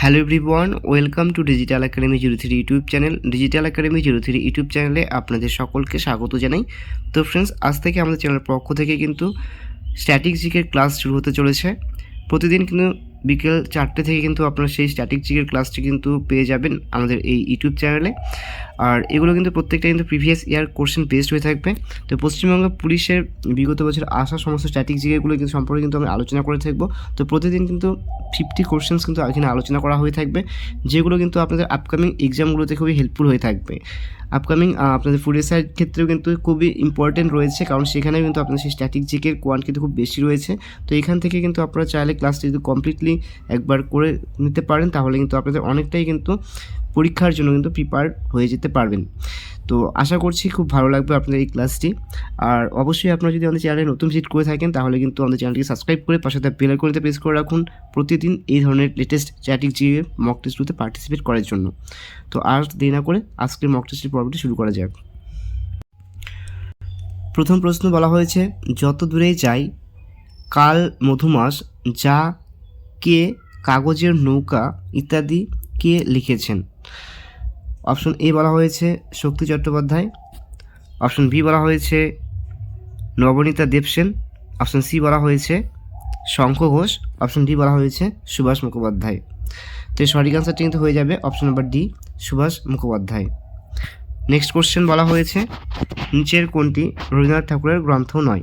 Hello everyone, welcome to digital academy 03 YouTube channel. Digital academy 03 YouTube চ্যানেলে আপনাদের সকলকে স্বাগত জানাই। তো ফ্রেন্ডস, আজ থেকে আমাদের চ্যানেলের পক্ষ থেকে কিন্তু স্ট্যাটিক জিকের ক্লাস শুরু হতে চলেছে। প্রতিদিন কিন্তু বিকেল 4টে থেকে কিন্তু আপনারা সেই স্ট্যাটিক জিকের ক্লাসটি কিন্তু পেয়ে যাবেন আমাদের এই ইউটিউব চ্যানেলে। আর এগুলো কিন্তু প্রত্যেকটা কিন্তু প্রিভিয়াস ইয়ার কোশ্চেন বেসড হয়ে থাকবে। তো পশ্চিমবঙ্গ পুলিশের বিগত বছর আসা সমস্ত স্ট্যাটিক জিকেগুলো কিন্তু সম্পর্কে কিন্তু আমি আলোচনা করে থাকবো। তো প্রতিদিন কিন্তু 50 কোশ্চেন্স কিন্তু এখানে আলোচনা করা হয়ে থাকবে, যেগুলো কিন্তু আপনাদের আপকামিং এক্সামগুলোতে খুবই হেল্পফুল হয়ে থাকবে। আপকামিং আপনাদের ফুড এসআইয়ের ক্ষেত্রেও কিন্তু খুবই ইম্পর্টেন্ট রয়েছে, কারণ সেখানেও কিন্তু আপনাদের সেই স্ট্যাটিক জিকের কোয়ান্ট কিন্তু খুব বেশি রয়েছে। তো এখান থেকে কিন্তু আপনারা চাইলে ক্লাসটি যদি কমপ্লিটলি একবার করে নিতে পারেন, তাহলে কিন্তু আপনাদের অনেকটাই কিন্তু পরীক্ষার জন্য কিন্তু প্রিপেয়ার হয়ে যেতে পারবেন। তো আশা করছি খুব ভালো লাগবে আপনাদের এই ক্লাসটি। আর অবশ্যই আপনারা যদি আমাদের চ্যানেলে নতুন ভিজিট করে থাকেন, তাহলে কিন্তু আমাদের চ্যানেলটিকে সাবস্ক্রাইব করে পাশে থাকা বেল আইকনটি প্রেস করে রাখুন প্রতিদিন এই ধরনের লেটেস্ট স্ট্যাটিক জিকে মক টেস্টগুলোতে পার্টিসিপেট করার জন্য। তো আর দেরি না করে আজকের মক টেস্টের পর্বটি শুরু করা যাক। প্রথম প্রশ্ন বলা হয়েছে, যত দূরে যাই কাল মধুমাস, যা, কে, কাগজের নৌকা ইত্যাদি কে লিখেছেন? অপশন এ বলা হয়েছে শক্তি চট্টোপাধ্যায়, অপশন বি বলা হয়েছে নবনীতা দেবসেন, অপশন সি বলা হয়েছে শঙ্খ ঘোষ, অপশন ডি বলা হয়েছে সুভাষ মুখোপাধ্যায়। তো এই সঠিক আনসারটি কিন্তু হয়ে যাবে option number D, Subhash Mukhopadhyay. Next question বলা হয়েছে, নিচের কোনটি রবীন্দ্রনাথ ঠাকুরের গ্রন্থ নয়?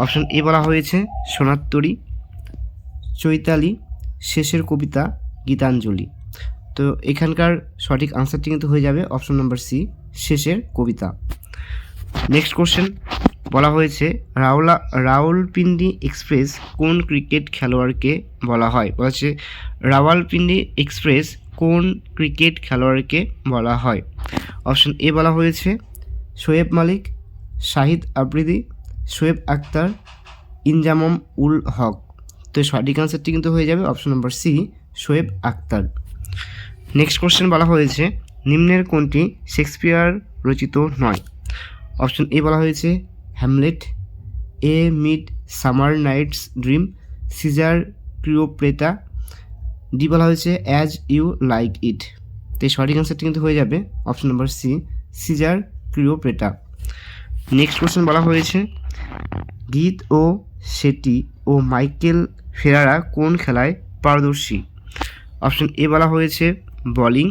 অপশন এ বলা হয়েছে সোনার, চৈতালি, শেষের কবিতা, গীতাঞ্জলি। তো এখানকার সঠিক আনসারটি কিন্তু হয়ে যাবে অপশন নাম্বার সি, শেষের কবিতা। নেক্সট কোশ্চেন বলা হয়েছে, রাওয়ালপিন্ডি এক্সপ্রেস কোন ক্রিকেট খেলোয়াড়কে বলা হয়? বলা হচ্ছে রাওয়ালপিন্ডি এক্সপ্রেস কোন ক্রিকেট খেলোয়াড়কে বলা হয়? অপশন এ বলা হয়েছে শোয়েব মালিক, শাহিদ আফ্রিদি, শোয়েব আক্তার, ইনজামম উল হক। তো সঠিক আনসারটি কিন্তু হয়ে যাবে option number C, Shoaib Akhtar. Next question বলা হয়েছে, নিম্নের কোনটি শেক্সপিয়ার রচিত নয়? অপশন এ বলা হয়েছে Hamlet, a midsummer night's dream, Caesar Cleopatra, D বলা হয়েছে অ্যাজ ইউ লাইক ইট। তো এই সঠিক অ্যান্সারটি কিন্তু হয়ে যাবে option number C, Caesar Cleopatra. Next question বলা হয়েছে, গীত ও শেটি ও মাইকেল ফেরারা কোন খেলায় পারদর্শী? অপশন এ বলা হয়েছে বোলিং,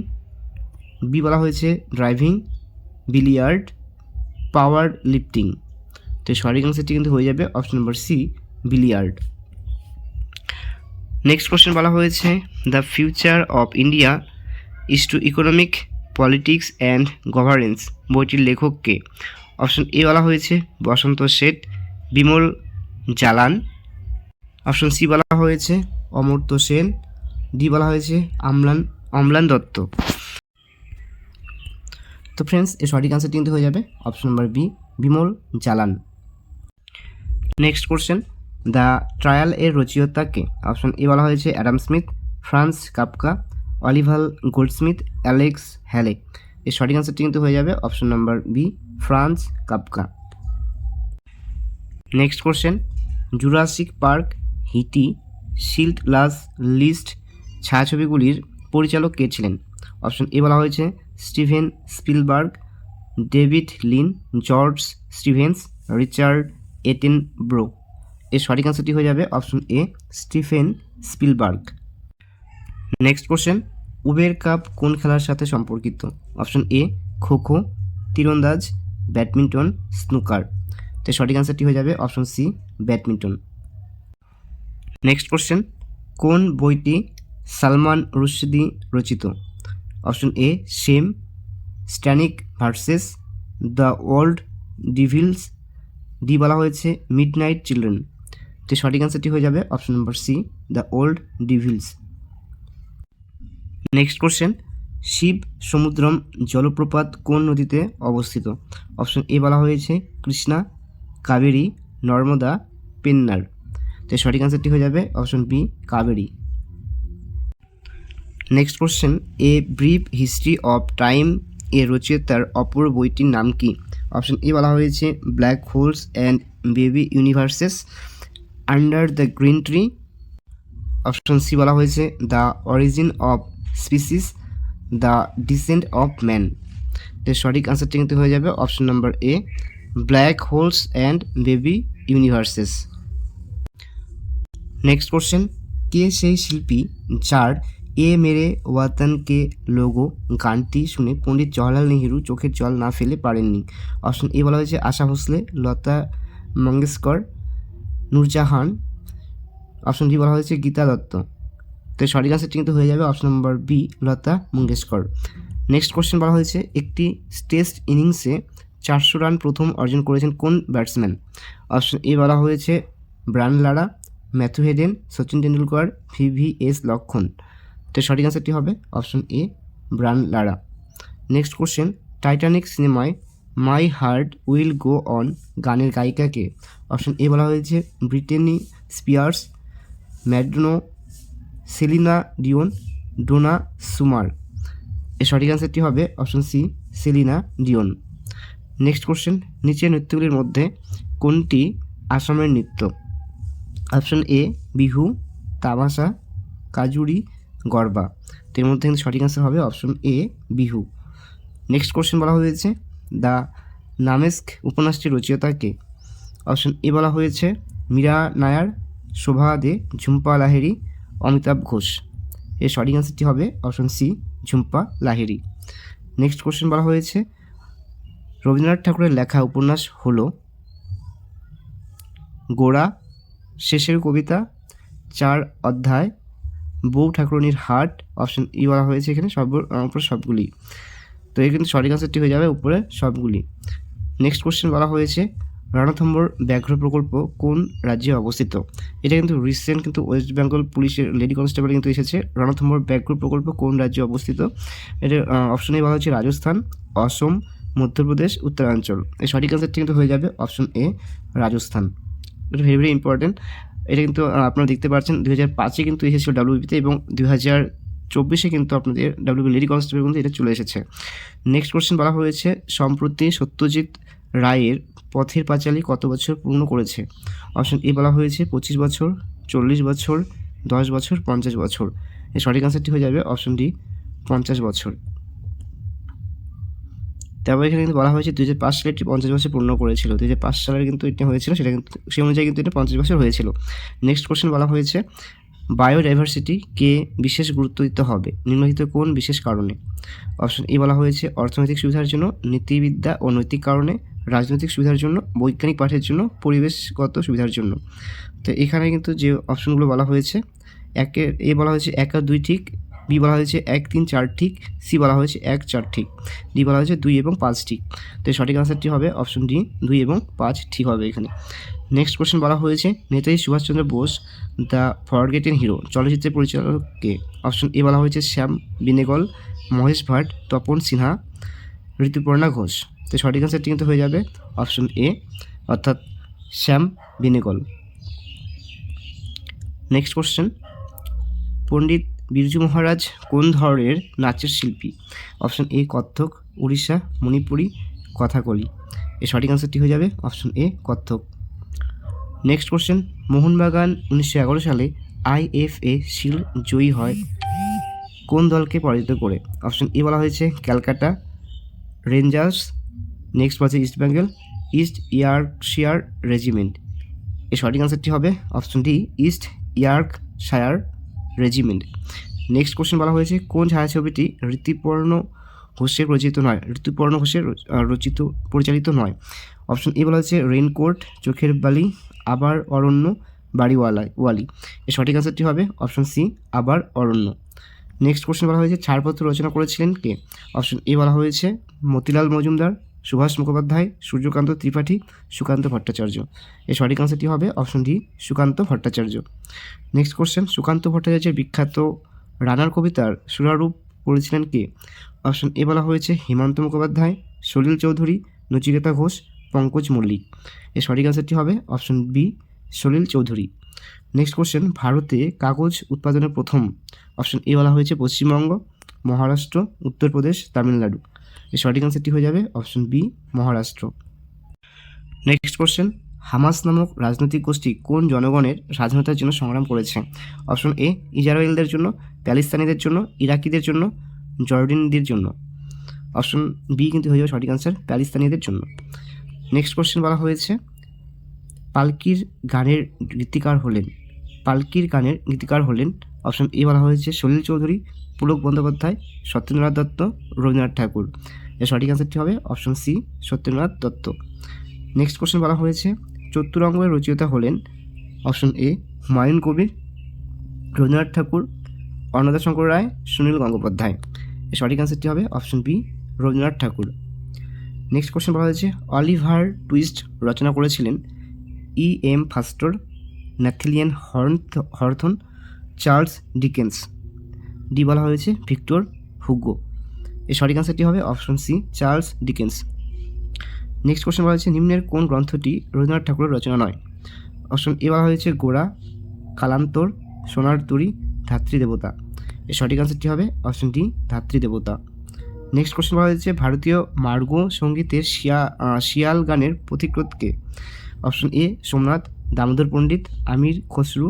বি বলা হয়েছে ড্রাইভিং, বিলিয়ার্ড, পাওয়ার লিফটিং। তো সঠিক অ্যান্সারটি কিন্তু হয়ে যাবে option number C, billiard. Next question বলা হয়েছে, the future of India is to economic politics and governance বইটির লেখক কে? অপশন এ বলা হয়েছে বসন্ত শেঠ, বিমল জালান, অপশন সি বলা হয়েছে অমর্ত্য সেন, ডি বলা হয়েছে অম্লান দত্ত। তো ফ্রেন্ডস, এই সঠিক আনসারটি কিন্তু হয়ে যাবে option number B, Bimal Jalan. Next question, the trial এর রচয়িতা কে? অপশন এ বলা হয়েছে Adam Smith, Franz Kafka, Oliver Goldsmith, Alex Haley. এর সঠিক আনসারটি কিন্তু হয়ে যাবে option number B, Franz Kafka. Next question, Jurassic Park, হিটি, শিল্ড লাস লিস্ট ছায়াছবিগুলির পরিচালক কে ছিলেন? অপশন এ বলা হয়েছে Steven Spielberg, David Lean, George Stevens, Richard Attenborough. এর সঠিক আনসারটি হয়ে যাবে অপশন এ, Stephen Spielberg. Next question, Uber cup কোন খেলার সাথে সম্পর্কিত? অপশন এ খোখো, তীরন্দাজ, ব্যাডমিন্টন, স্নুকার। তো সঠিক আনসারটি হয়ে যাবে option C, badminton. Next question, কোন বইটি সালমান রুশদি রচিত? Option A shame, satanic verses, the old devils, D বলা হয়েছে মিডনাইট চিলড্রেন। তো সঠিক আনসারটি হয়ে যাবে option number C, the old devils. Next question, Shiva Samudram জলপ্রপাত কোন নদীতে অবস্থিত? অপশন এ বলা হয়েছে কৃষ্ণা, কাবেরী, নর্মদা, পেন্নার। তো সঠিক আনসারটি হয়ে যাবে option B, Kaveri. Next question, a brief history of time এর রচয়িতার অপর বইটির নাম কি? অপশন এ বলা হয়েছে black holes and baby universes, under the green tree, option C বলা হয়েছে the origin of species, the descent of man. এর সঠিক আনসারটি কিন্তু হয়ে যাবে option number A, black holes and baby universes. Next question, কে সেই শিল্পী যার এ মেরে ওয়াতন কে লোগো গানটি শুনে পণ্ডিত জওয়াহরলাল নেহেরু চোখের জল না ফেলে পারেননি? অপশন এ বলা হয়েছে আশা ভোসলে, লতা মঙ্গেশকর, নূরজাহান। অপশন ডি বলা হয়েছে গীতা দত্ত। তো সঠিক আনসারটি কিন্তু হয়ে যাবে option number B, Lata Mangeshkar. Next question বলা হয়েছে একটি টেস্ট ইনিংসে 400 রান প্রথম অর্জন করেছেন কোন ব্যাটসম্যান? অপশন এ বলা হয়েছে Brian Lara, Matthew Hayden, Sachin Tendulkar, VVS Laxman. তো সঠিক আনসারটি হবে option A, Brian Lara. Next question, Titanic সিনেমায় my heart will go on গানের গায়িকাকে? অপশন এ বলা হয়েছে Britney Spears, Madonna, Celine Dion, Donna Summer. এর সঠিক আনসারটি হবে option C, Celine Dion. Next question, নিচের নৃত্যগুলির মধ্যে কোনটি আসামের নৃত্য? অপশন এ বিহু, তামাশা, কাজুরি, গরবা। এর মধ্যে কিন্তু সঠিক আনসার হবে অপশন এ বিহু। নেক্সট কোশ্চেন বলা হয়েছে দ্য নামেস্ক উপন্যাসটির রচয়িতা কে? অপশন এ বলা হয়েছে মীরা নায়ার, শোভা দে, ঝুম্পা লাহিড়ী, অমিতাভ ঘোষ। এর সঠিক আনসারটি হবে option C, Jhumpa Lahiri. Next question বলা হয়েছে রবীন্দ্রনাথ ঠাকুরের লেখা উপন্যাস হলো গোড়া, শেষের কবিতা, 4 অধ্যায়, বউ ঠাকুরনির হাট। অপশন ই বলা হয়েছে এখানে উপরে সবগুলি। তো এই কিন্তু সঠিক আনসারটি হয়ে যাবে উপরে সবগুলি। নেক্সট কোশ্চেন বলা হয়েছে রণথম্বর ব্যাঘ্র প্রকল্প কোন রাজ্যে অবস্থিত? এটা কিন্তু রিসেন্ট কিন্তু ওয়েস্ট বেঙ্গল পুলিশের লেডি কনস্টেবল কিন্তু এসেছে, রণথম্বর ব্যাঘ্র প্রকল্প কোন রাজ্যে অবস্থিত? এটা অপশনে বলা হচ্ছে রাজস্থান, অসম, মধ্যপ্রদেশ, উত্তরাঞ্চল। এই সঠিক আনসারটি কিন্তু হয়ে যাবে অপশন এ, রাজস্থান। এটা ভেরি ভেরি ইম্পর্টেন্ট। এটা কিন্তু আপনারা দেখতে পাচ্ছেন 2005-এ কিন্তু এসেছিল ডাব্লিউবিতে এবং 2024-এ কিন্তু আপনাদের ডাব্লিউবি লেডি কনস্টেবল কিন্তু এটা চলে এসেছে। নেক্সট কোশ্চেন বলা হয়েছে সম্প্রতি সত্যজিৎ রায়ের পথের পাঁচালী কত বছর পূর্ণ করেছে? অপশন এ বলা হয়েছে 25 বছর, 40 বছর, 10 বছর, 50 বছর। এর সঠিক আনসারটি হয়ে যাবে অপশন ডি, 50 বছর। তারপর এখানে কিন্তু বলা হয়েছে 2005 সালে এটি 50 বছর পূর্ণ করেছিল। 2005 সালের কিন্তু এটা হয়েছিল, সেটা কিন্তু সেই অনুযায়ী কিন্তু এটা 50 বছর হয়েছিল। নেক্সট কোশ্চেন বলা হয়েছে বায়োডাইভার্সিটি কে বিশেষ গুরুত্ব দিতে হবে নিম্নলিখিত কোন বিশেষ কারণে? অপশন এ বলা হয়েছে অর্থনৈতিক সুবিধার জন্য, নীতিবিদ্যা ও নৈতিক কারণে, রাজনৈতিক সুবিধার জন্য, বৈজ্ঞানিক পাঠের জন্য, পরিবেশগত সুবিধার জন্য। তো এখানে কিন্তু যে অপশনগুলো বলা হয়েছে এ বলা হয়েছে 1 আর 2 ঠিক, বি বলা হয়েছে 1, 3, 4 ঠিক, সি বলা হয়েছে 1, 4 ঠিক, ডি বলা হয়েছে 2 এবং 5 ঠিক। তো সঠিক আনসারটি হবে অপশন ডি, 2 এবং 5 ঠিক হবে এখানে। নেক্সট কোশ্চেন বলা হয়েছে Netaji Subhash Chandra Bose the forgotten hero চলচ্চিত্রের পরিচালক কে? অপশন এ বলা হয়েছে শ্যাম বেনেগল, মহেশ ভাট, তপন সিনহা, ঋতুপর্ণা ঘোষ। তো সঠিক আনসারটি কিন্তু হয়ে যাবে অপশন এ, অর্থাৎ শ্যাম বেনেগল। নেক্সট কোশ্চেন, পণ্ডিত বিরজু মহারাজ কোন ধরনের নাচের শিল্পী? Option A Kathak, Orissa, Manipuri, Kathakali. এর সঠিক আনসারটি হয়ে যাবে অপশন এ, কত্থক। নেক্সট কোশ্চেন, মোহনবাগান 1911 সালে IFA শিল্ড জয়ী হয় কোন দলকে পরাজিত করে? অপশন এ বলা হয়েছে ক্যালকাটা রেঞ্জার্স, নেক্সট বলছে east Bengal, east Yorkshire regiment. এর সঠিক আনসারটি হবে option D, east Yorkshire regiment. Next question বলা হয়েছে কোন ছায়াছবিটি ঋতুপর্ণ ঘোষের পরিচালিত নয়? অপশন এ বলা হয়েছে রেইনকোট, চোখের বালি, আবার অরণ্য, ওয়ালি। এর সঠিক আনসারটি হবে অপশন সি, আবার অরণ্য। নেক্সট কোশ্চেন বলা হয়েছে ছাড়পত্র রচনা করেছিলেন কে? অপশন এ বলা হয়েছে মতিলাল মজুমদার, সুভাষ মুখোপাধ্যায়, সূর্যকান্ত ত্রিপাঠী, সুকান্ত ভট্টাচার্য। এর সঠিক আনসারটি হবে option D, Sukanta Bhattacharya. Next question, Sukanta ভট্টাচার্যের বিখ্যাত রানার কবিতার সুরারূপ করেছিলেন কে? অপশন এ বলা হয়েছে হেমন্ত মুখোপাধ্যায়, সলিল চৌধুরী, নচিকেতা ঘোষ, পঙ্কজ মল্লিক। এর সঠিক আনসারটি হবে option B, Salil Chowdhury. Next question, ভারতে কাগজ উৎপাদনের প্রথম? অপশন এ বলা হয়েছে পশ্চিমবঙ্গ, মহারাষ্ট্র, উত্তরপ্রদেশ, তামিলনাড়ু। এর সঠিক আনসারটি হয়ে যাবে option B, Maharashtra. Next question, Hamas নামক রাজনৈতিক গোষ্ঠী কোন জনগণের স্বাধীনতার জন্য সংগ্রাম করেছে? অপশন এ ইসরায়েলদের জন্য, প্যালেস্তানিদের জন্য, ইরাকিদের জন্য, জর্ডানদের জন্য। অপশন বি কিন্তু হয়ে যাবে সঠিক আনসার, প্যালেস্তানিদের জন্য। নেক্সট কোশ্চেন বলা হয়েছে পালকির গানের গীতিকার হলেন অপশন এ বলা হয়েছে সলিল চৌধুরী, পুলক বন্দ্যোপাধ্যায়, সত্যেন্দ্রনাথ দত্ত, রবীন্দ্রনাথ ঠাকুর। এর সঠিক আনসারটি হবে option C, Satyendranath Dutta. Next question বলা হয়েছে চতুরঙ্গের রচয়িতা হলেন অপশন এ হুমায়ুন কবির, রবীন্দ্রনাথ ঠাকুর, অন্নদাশঙ্কর রায়, সুনীল গঙ্গোপাধ্যায়। এর সঠিক আনসারটি হবে option B, Rabindranath Tagore. Next question বলা হয়েছে অলিভার টুইস্ট রচনা করেছিলেন E.M. ফাস্টর, ন্যাথলিয়ান হরথন, চার্লস ডিকেন্স। ডি বলা হয়েছে ভিক্টর হুগো। এর সঠিক আনসারটি হবে option C, Charles Dickens. Next question বলা হয়েছে নিম্নের কোন গ্রন্থটি রবীন্দ্রনাথ ঠাকুরের রচনা নয়? অপশন এ বলা হয়েছে গোরা, কালান্তর, সোনার তরী, ধাত্রীদেবতা। এর সঠিক আনসারটি হবে অপশন ডি, ধাত্রীদেবতা। নেক্সট কোশ্চেন বলা হয়েছে ভারতীয় মার্গ সঙ্গীতের শিয়াল গানের পথিকৃৎকে? অপশন এ সোমনাথ, দামোদর পণ্ডিত, আমির খসরু,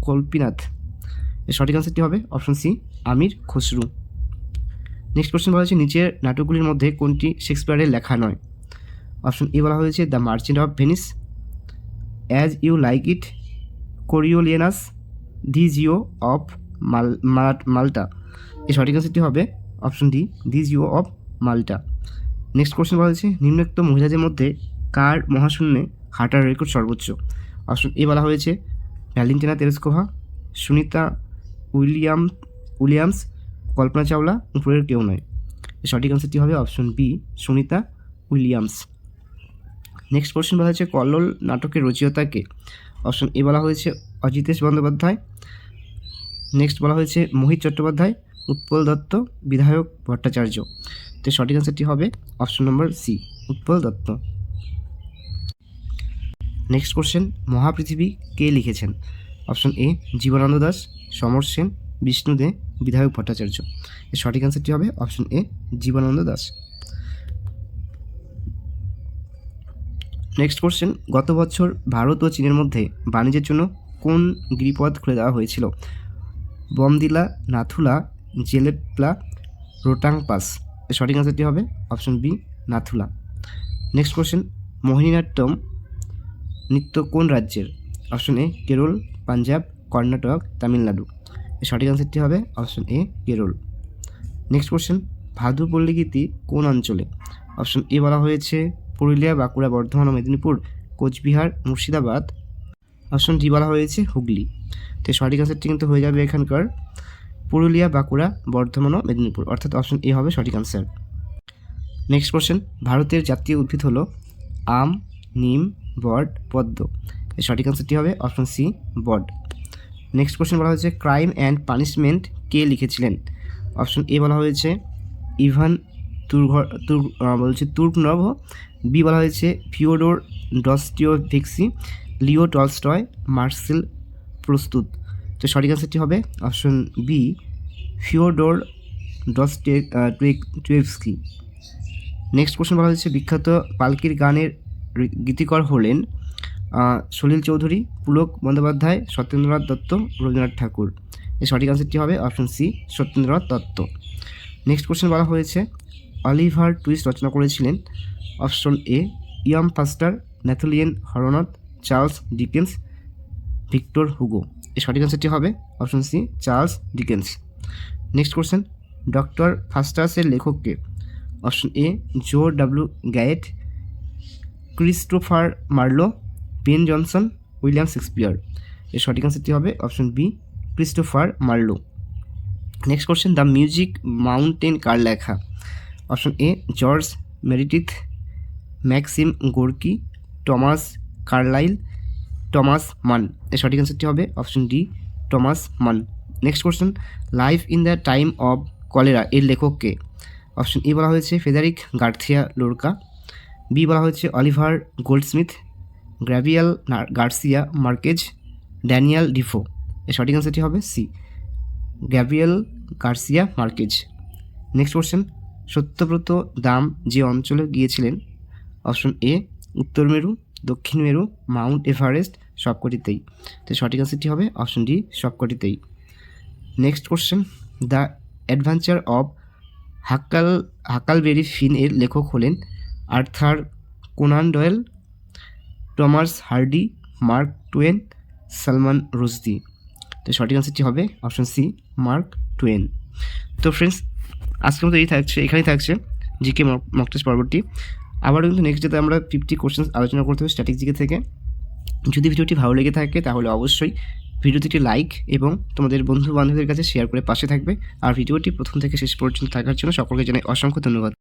কল্পীনাথ। এর সঠিক আনসারটি হবে অপশন সি, আমির খসরু। নেক্সট কোশ্চেন বলা হয়েছে নিচের নাটকগুলির মধ্যে কোনটি শেক্সপিয়ারের লেখা নয়? অপশন এ বলা হয়েছে the merchant of Venice, as you like it, Coriolanus, the Jew of Malta. এর সঠিক আনসারটি হবে option D, the Jew of Malta. Next question বলা হয়েছে নিম্নোক্ত মহিলাদের মধ্যে কার মহাশূন্যে হাঁটার রেকর্ড সর্বোচ্চ? অপশন এ বলা হয়েছে Valentina Tereshkova, Sunita Williams, Kalpana Chawla, উপরের কেউ নয়। সঠিক আনসারটি হবে option B, Sunita Williams. Next question বলা হয়েছে কল্লোল নাটকের রচয়িতাকে? অপশন এ বলা হয়েছে অজিতেশ বন্দ্যোপাধ্যায়। নেক্সট বলা হয়েছে মোহিত চট্টোপাধ্যায়, উৎপল দত্ত, বিধায়ক ভট্টাচার্য। তো সঠিক আনসারটি হবে option number C, Utpal Dutt. Next question Mahaprithibi কে লিখেছেন? Option A Jibanananda Das, Samar Sen, Bishnu Dey, Bidhayak Bhattacharya. এর সঠিক আনসারটি হবে option A, Jibanananda Das. Next question গত বছর ভারত ও চীনের মধ্যে বাণিজ্যের জন্য কোন গিরিপথ খুলে দেওয়া হয়েছিল? বমদিলা, নাথুলা, জেলেপলা, রোটাং পাস। এর সঠিক আনসারটি হবে option B, Nathula. Next question Mohiniyattam নৃত্য কোন রাজ্যের? Option A Kerala, Punjab, Karnataka, Tamil Nadu. এর সঠিক আনসারটি হবে option A, Kerala. Next question Bhadu পল্লী গীতি কোন অঞ্চলে? অপশন এ বলা হয়েছে পুরুলিয়া, বাঁকুড়া, বর্ধমান ও মেদিনীপুর, কোচবিহার, মুর্শিদাবাদ। অপশন ডি বলা হয়েছে হুগলি। তো সঠিক আনসারটি কিন্তু হয়ে যাবে এখানকার পুরুলিয়া, বাঁকুড়া, বর্ধমান ও মেদিনীপুর, অর্থাৎ অপশন এ হবে সঠিক আনসার। নেক্সট কোশ্চেন ভারতের জাতীয় উদ্ভিদ হলো আম, নিম, বট, পদ্ম। এর সঠিক আনসারটি হবে অপশন সি, বট। নেক্সট কোশ্চেন বলা হয়েছে ক্রাইম অ্যান্ড পানিশমেন্ট কে লিখেছিলেন? অপশন এ বলা হয়েছে ইভান তুর্গনভ, বি বলা হয়েছে Fyodor Dostoevsky, Leo Tolstoy, Marcel Proust. তো সঠিক আনসারটি হবে option B, Fyodor Dostoevsky. Next question বলা হয়েছে বিখ্যাত পালকির গানের গীতিকার হলেন সলিল চৌধুরী, পুলক বন্দ্যোপাধ্যায়, সত্যেন্দ্রনাথ দত্ত, রবীন্দ্রনাথ ঠাকুর। এর সঠিক আনসারটি হবে option C, Satyendranath Dutta. Next question বলা হয়েছে অলিভার টুইস্ট রচনা করেছিলেন? Option A E M Forster, Nathaniel হরনথ, চার্লস ডিকেন্স, ভিক্টর হুগো। এর সঠিক আনসারটি হবে option C, Charles Dickens. Next question doctor ফাস্টাসের লেখককে? Option A J W Goethe, Christopher Marlowe, Ben Jonson, William Shakespeare. এর সঠিক আনসারটি হবে option B, Christopher Marlowe. Next question the music mountain কার লেখা? Option A George Meredith, Maxim Gorky, Thomas Carlyle, Thomas মান। এর সঠিক আনসারটি হবে অপশন ডি, টমাস মান। Next question life in the time of cholera এর লেখককে? অপশন এ বলা হয়েছে ফেদারিক গার্থিয়া লোরকা, বি বলা হয়েছে Oliver Goldsmith, Gabriel Garcia Marquez, Daniel Defoe. এর সঠিক আনসারটি হবে C, Gabriel Garcia Marquez. Next question Satyabrata Dam যে অঞ্চলে গিয়েছিলেন? অপশন এ উত্তর মেরু, দক্ষিণ মেরু, মাউন্ট এভারেস্ট, সবকটিতেই। তো সঠিক আনসারটি হবে অপশন ডি, সবকটিতেই। Next question, the adventure of Huckleberry Finn এর লেখক হলেন Arthur Conan Doyle, Thomas Hardy, Mark Twain, Salman Rushdie. তো সঠিক আনসারটি হবে অপশন সি, মার্ক টুয়েন। তো ফ্রেন্ডস, আজকের মতো এখানেই থাকছে জিকে মক টেস্ট পর্বটি। আবারও কিন্তু নেক্সট ডেতে আমরা 50 কোশ্চেন আলোচনা করতে হবে স্ট্যাটিক জিকে থেকে। যদি ভিডিওটি ভালো লেগে থাকে তাহলে অবশ্যই ভিডিওতে একটি লাইক এবং তোমাদের বন্ধু বান্ধবদের কাছে শেয়ার করে পাশে থাকবে। আর ভিডিওটি প্রথম থেকে শেষ পর্যন্ত থাকার জন্য সকলকে জানাই অসংখ্য ধন্যবাদ।